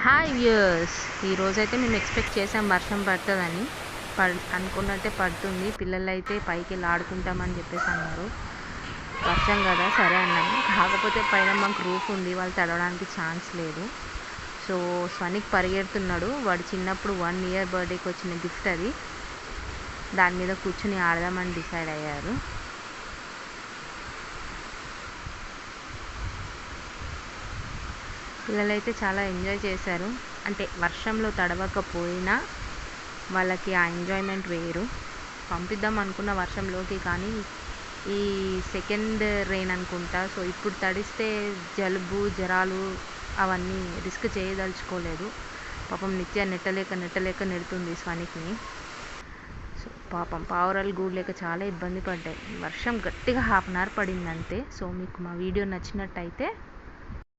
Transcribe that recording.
Hi viewers, ఈరోజైతే మేము expect చేసాం వర్షం పడుతుందని. అనుకున్నట్టే పడుతుంది. పిల్లలు అయితే పైకి వెళ్ళి ఆడుకుంటామని చెప్పేసి అన్నారు. వర్షం కదా సరే అన్నాము. కాకపోతే పైన మాకు రూఫ్ ఉంది, వాళ్ళు తడవడానికి ఛాన్స్ లేదు. సో స్వనిక్ పరిగెడుతున్నాడు. వాడు చిన్నప్పుడు 1 year బర్త్డేకి వచ్చిన గిఫ్ట్ అది. దాని మీద కూర్చుని ఆడదామని డిసైడ్ అయ్యారు. పిల్లలైతే చాలా ఎంజాయ్ చేశారు. అంటే వర్షంలో తడవకపోయినా వాళ్ళకి ఆ ఎంజాయ్మెంట్ వేరు. పంపిద్దాం అనుకున్న వర్షంలోకి, కానీ ఈ సెకండ్ రెయిన్ అనుకుంటా. సో ఇప్పుడు తడిస్తే జలుబు జ్వరాలు అవన్నీ రిస్క్ చేయదలుచుకోలేదు. పాపం నిత్య నెట్టలేక నెడుతుంది స్వనిక్ని. సో పాపం పావురాలు గూడలేక చాలా ఇబ్బంది పడ్డాయి. వర్షం గట్టిగా 1/2 hour పడింది అంతే. సో మీకు మా వీడియో నచ్చినట్టయితే